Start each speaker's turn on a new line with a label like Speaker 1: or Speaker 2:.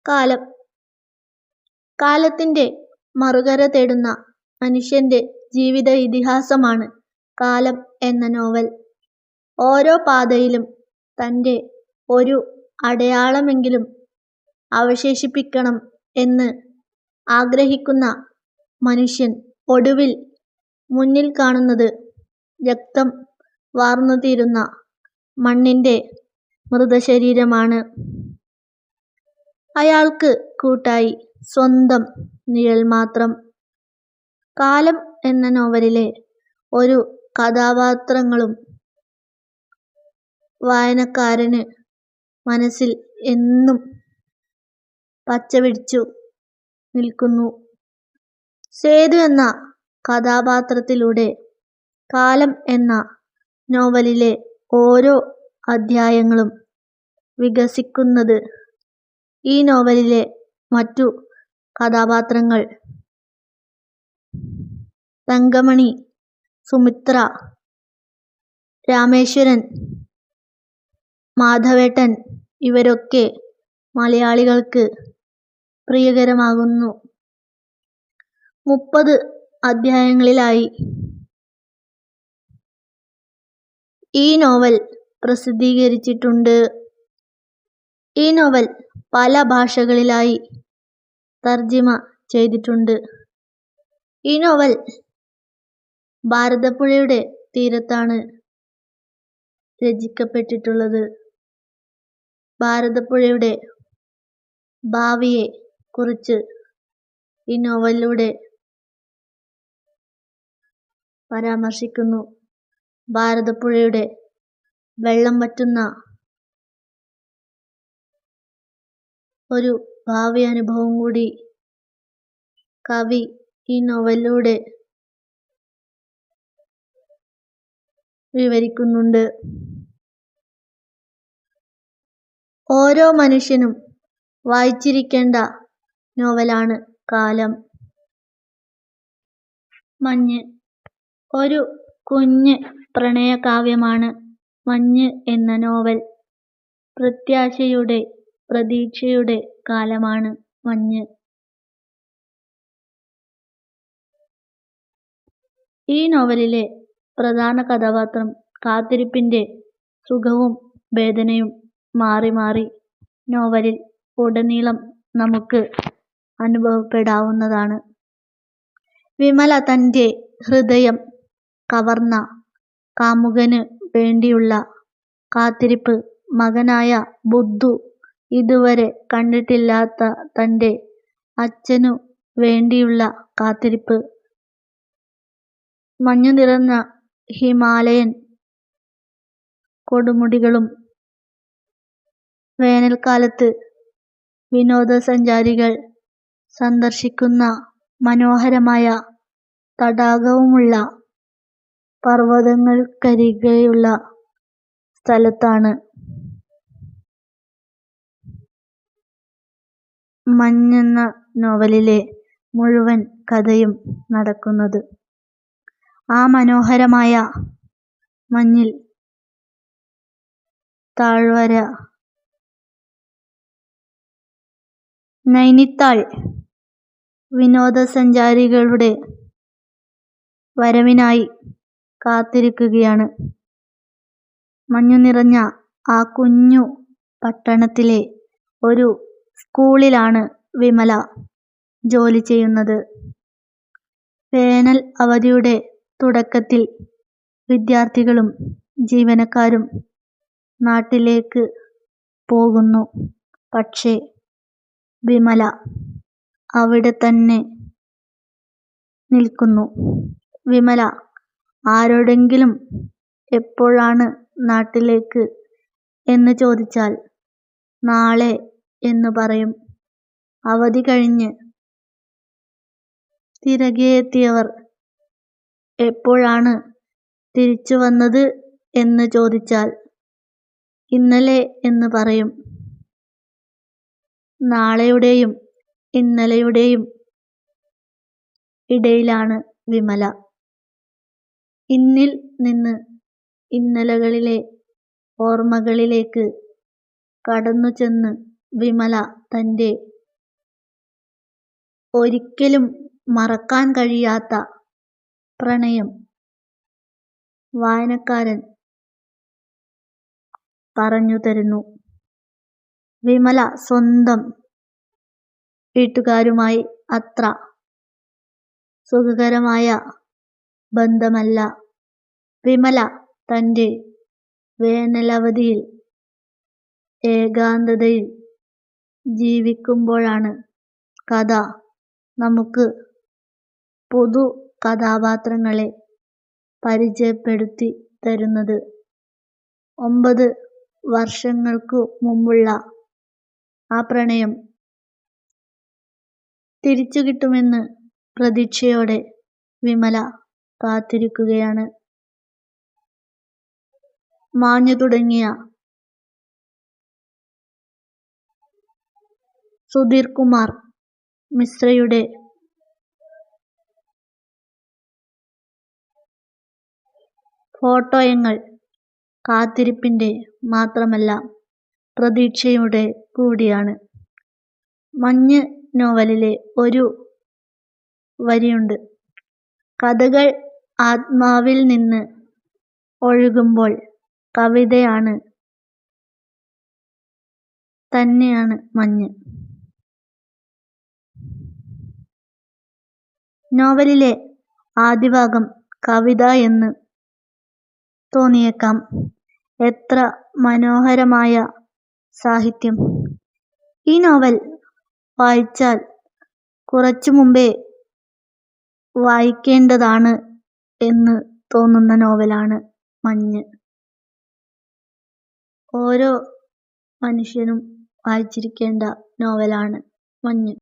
Speaker 1: കാലം. കാലത്തിന്റെ മറുകര തേടുന്ന മനുഷ്യന്റെ ജീവിത ഇതിഹാസമാണ് കാലം എന്ന നോവൽ. ഓരോ പാതയിലും തന്റെ ഒരു അടയാളമെങ്കിലും അവശേഷിപ്പിക്കണം എന്ന് ആഗ്രഹിക്കുന്ന മനുഷ്യൻ ഒടുവിൽ മുന്നിൽ കാണുന്നത് രക്തം വാർന്നുതീരുന്ന മണ്ണിന്റെ മൃതശരീരമാണ്. അയാൾക്ക് കൂട്ടായി സ്വന്തം നിഴൽ മാത്രം. കാലം എന്ന നോവലിലെ ഓരോ കഥാപാത്രങ്ങളും വായനക്കാരന് മനസ്സിൽ എന്നും പച്ചപിടിച്ചു നിൽക്കുന്നു. സേതു എന്ന കഥാപാത്രത്തിലൂടെ കാലം എന്ന നോവലിലെ ഓരോ അധ്യായങ്ങളും വികസിക്കുന്നത്. ഈ നോവലിലെ മറ്റു കഥാപാത്രങ്ങൾ തങ്കമണി, സുമിത്ര, രാമേശ്വരൻ, മാധവേട്ടൻ ഇവരൊക്കെ മലയാളികൾക്ക് പ്രിയകരമാകുന്നു. 30 അധ്യായങ്ങളിലായി ഈ നോവൽ പ്രസിദ്ധീകരിച്ചിട്ടുണ്ട്. ഈ നോവൽ പല ഭാഷകളിലായി തർജിമ ചെയ്തിട്ടുണ്ട്. ഈ നോവൽ ഭാരതപ്പുഴയുടെ തീരത്താണ് രചിക്കപ്പെട്ടിട്ടുള്ളത്. ഭാരതപ്പുഴയുടെ ഭാവിയെ കുറിച്ച് ഈ നോവലിലൂടെ പരാമർശിക്കുന്നു. ഭാരതപ്പുഴയുടെ വെള്ളം വറ്റുന്ന ഒരു ഭാവി അനുഭവം കൂടി കവി ഈ നോവലിലൂടെ വിവരിക്കുന്നുണ്ട്. ഓരോ മനുഷ്യനും വായിച്ചിരിക്കേണ്ട നോവലാണ് കാലം. മഞ്ഞ്. ഒരു കുഞ്ഞ് പ്രണയകാവ്യമാണ് മഞ്ഞ് എന്ന നോവൽ. പ്രത്യാശയുടെ, പ്രതീക്ഷയുടെ കാലമാണ് മഞ്ഞ്. ഈ നോവലിലെ പ്രധാന കഥാപാത്രം കാത്തിരിപ്പിന്റെ സുഖവും വേദനയും മാറി മാറി നോവലിൽ ഉടനീളം നമുക്ക് അനുഭവപ്പെടാവുന്നതാണ്. വിമല തന്റെ ഹൃദയം കവർന്ന കാമുകന് വേണ്ടിയുള്ള കാത്തിരിപ്പ്, മകനായ ബുദ്ധു ഇതുവരെ കണ്ടിട്ടില്ലാത്ത തന്റെ അച്ഛനു വേണ്ടിയുള്ള കാത്തിരിപ്പ്, മഞ്ഞു നിറഞ്ഞ ഹിമാലയൻ കൊടുമുടികളും വേനൽക്കാലത്ത് വിനോദസഞ്ചാരികൾ സന്ദർശിക്കുന്ന മനോഹരമായ തടാകവുമുള്ള പർവതങ്ങൾക്കരികെയുള്ള സ്ഥലത്താണ് മഞ്ഞെന്ന നോവലിലെ മുഴുവൻ കഥയും നടക്കുന്നത്. ആ മനോഹരമായ മഞ്ഞിൽ താഴ്വര നൈനിത്താൾ വിനോദസഞ്ചാരികളുടെ വരവിനായി കാത്തിരിക്കുകയാണ്. മഞ്ഞു നിറഞ്ഞ ആ കുഞ്ഞു പട്ടണത്തിലെ ഒരു സ്കൂളിലാണ് വിമല ജോലി ചെയ്യുന്നത്. വേനൽ അവധിയുടെ തുടക്കത്തിൽ വിദ്യാർത്ഥികളും ജീവനക്കാരും നാട്ടിലേക്ക് പോകുന്നു. പക്ഷേ വിമല അവിടെ തന്നെ നിൽക്കുന്നു. വിമല ആരോടെങ്കിലും എപ്പോഴാണ് നാട്ടിലേക്ക് എന്ന് ചോദിച്ചാൽ നാളെ എന്ന് പറയും. അവധി കഴിഞ്ഞ് തിരികെയെത്തിയവർ എപ്പോഴാണ് തിരിച്ചു വന്നത് എന്ന് ചോദിച്ചാൽ ഇന്നലെ എന്ന് പറയും. നാളെയുടെയും ഇന്നലെയുടെയും ഇടയിലാണ് വിമല. ഇന്നിൽ നിന്ന് ഇന്നലകളിലെ ഓർമ്മകളിലേക്ക് കടന്നു ചെന്ന് വിമല തന്റെ ഒരിക്കലും മറക്കാൻ കഴിയാത്ത പ്രണയം വായനക്കാരൻ പറഞ്ഞു തരുന്നു. വിമല സ്വന്തം വീട്ടുകാരുമായി അത്ര സുഖകരമായ ബന്ധമല്ല. വിമല തൻ്റെ വേനലവധിയിൽ ഏകാന്തതയിൽ ജീവിക്കുമ്പോഴാണ് കഥ നമുക്ക് പുതു കഥാപാത്രങ്ങളെ പരിചയപ്പെടുത്തി തരുന്നത്. 9 വർഷങ്ങൾക്കു മുമ്പുള്ള ആ പ്രണയം തിരിച്ചുകിട്ടുമെന്ന് പ്രതീക്ഷയോടെ വിമല കാത്തിരിക്കുകയാണ്. മാഞ്ഞു തുടങ്ങിയ സുധീർ കുമാർ മിശ്രയുടെ ഫോട്ടോയങ്ങൾ കാത്തിരിപ്പിൻ്റെ മാത്രമല്ല, പ്രതീക്ഷയുടെ കൂടിയാണ്. മഞ്ഞ് നോവലിലെ ഒരു വരിയുണ്ട്: കഥകൾ ആത്മാവിൽ നിന്ന് ഒഴുകുമ്പോൾ കവിതയാണ് തന്നെയാണ് മഞ്ഞ്. നോവലിലെ ആദ്യഭാഗം കവിത എന്ന് തോന്നിയേക്കാം. എത്ര മനോഹരമായ സാഹിത്യം! ഈ നോവൽ വായിച്ചാൽ കുറച്ചു മുമ്പേ വായിക്കേണ്ടതാണ് എന്ന് തോന്നുന്ന നോവലാണ് മഞ്ഞ്. ഓരോ മനുഷ്യനും വായിച്ചിരിക്കേണ്ട നോവലാണ് മഞ്ഞ്.